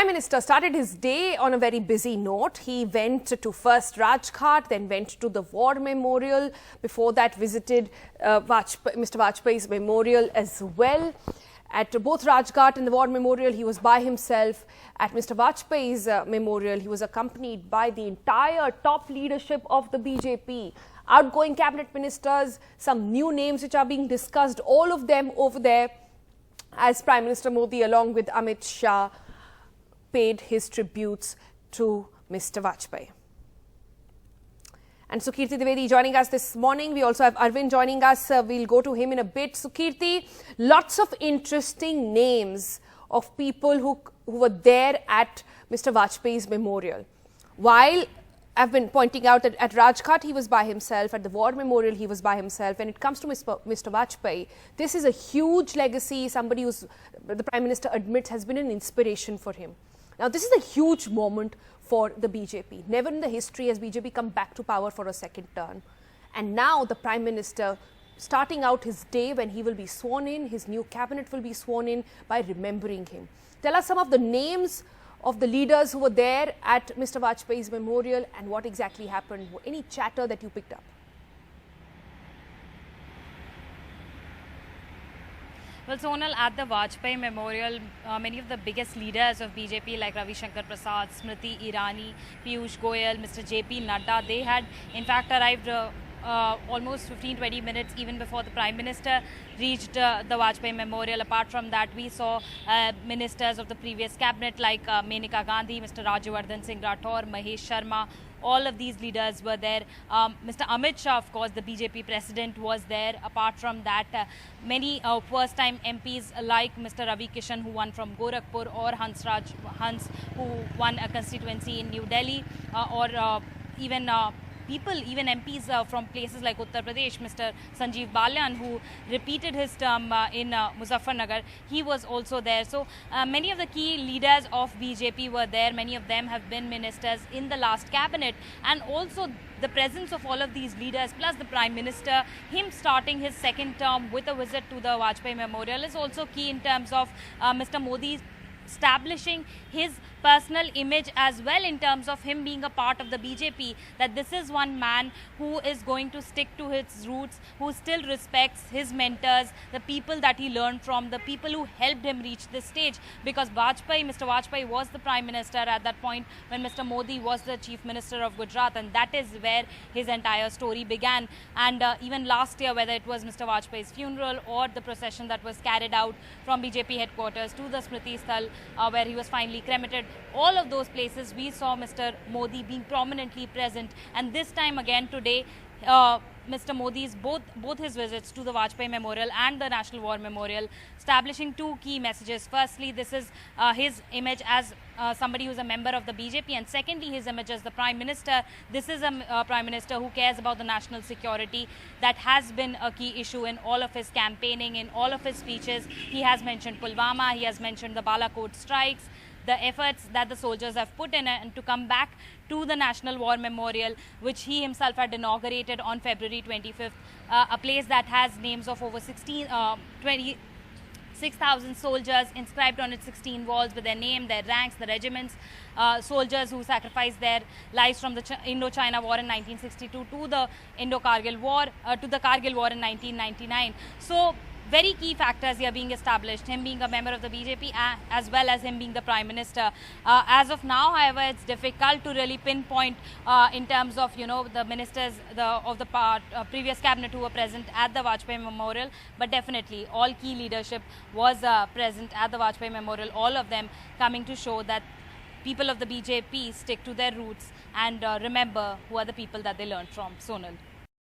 Prime Minister started his day on a very busy note. He went to first Rajghat, then went to the War Memorial. Before that, visited Mr Vajpayee's memorial as well. At both Rajghat and the War Memorial, he was by himself. At Mr Vajpayee's memorial, he was accompanied by the entire top leadership of the BJP. Outgoing cabinet ministers, some new names which are being discussed, all of them over there, as Prime Minister Modi along with Amit Shah paid his tributes to Mr Vajpayee. And Sukirti Dwivedi joining us this morning. We also have Arvind joining us. We'll go to him in a bit. Sukirti, lots of interesting names of people who were there at Mr Vajpayee's memorial. While I've been pointing out that at Rajghat he was by himself, at the War Memorial he was by himself. When it comes to Mr Vajpayee, this is a huge legacy. Somebody who's, the Prime Minister admits, has been an inspiration for him. Now, this is a huge moment for the BJP. Never in the history has BJP come back to power for a second term. And now the Prime Minister starting out his day when he will be sworn in, his new cabinet will be sworn in, by remembering him. Tell us some of the names of the leaders who were there at Mr Vajpayee's memorial and what exactly happened. Any chatter that you picked up? Well, Sonal, at the Vajpayee Memorial, many of the biggest leaders of BJP like Ravi Shankar Prasad, Smriti Irani, Piyush Goyal, Mr JP Nadda, they had in fact arrived almost 15-20 minutes even before the Prime Minister reached the Vajpayee Memorial. Apart from that, we saw ministers of the previous cabinet like Maneka Gandhi, Mr Rajyavardhan Singh Rathore, Mahesh Sharma. All of these leaders were there. Mr Amit Shah, of course, the BJP president, was there. Apart from that, many first-time MPs like Mr Ravi Kishan, who won from Gorakhpur, or Hans, who won a constituency in New Delhi, or even even MPs from places like Uttar Pradesh, Mr. Sanjeev Balyan, who repeated his term in Muzaffarnagar, he was also there. So many of the key leaders of BJP were there. Many of them have been ministers in the last cabinet, and also the presence of all of these leaders, plus the Prime Minister, him starting his second term with a visit to the Vajpayee Memorial, is also key in terms of Mr. Modi establishing his personal image as well, in terms of him being a part of the BJP, that this is one man who is going to stick to his roots, who still respects his mentors, the people that he learned from, the people who helped him reach this stage. Because Mr Vajpayee was the Prime Minister at that point when Mr Modi was the Chief Minister of Gujarat, and that is where his entire story began. And even last year, whether it was Mr Vajpayee's funeral or the procession that was carried out from BJP headquarters to the Smriti Sthal, where he was finally cremated, all of those places we saw Mr Modi being prominently present. And this time again today, Mr Modi's both his visits to the Vajpayee Memorial and the National War Memorial, establishing two key messages. Firstly, this is his image as somebody who's a member of the BJP, and secondly, his image as the Prime Minister. This is a Prime Minister who cares about the national security. That has been a key issue in all of his campaigning, in all of his speeches. He has mentioned Pulwama, he has mentioned the Balakot strikes, the efforts that the soldiers have put in and to come back to the National War Memorial, which he himself had inaugurated on February 25th, a place that has names of over 26,000 soldiers inscribed on its 16 walls with their name, their ranks, the regiments, soldiers who sacrificed their lives from the Indo-China War in 1962 to the Indo-Kargil War, to the Kargil War in 1999. So very key factors here being established, him being a member of the BJP as well as him being the Prime Minister. As of now, however, it's difficult to really pinpoint in terms of, the ministers of the previous cabinet who were present at the Vajpayee Memorial, but definitely all key leadership was present at the Vajpayee Memorial, all of them coming to show that people of the BJP stick to their roots and remember who are the people that they learned from. Sonal.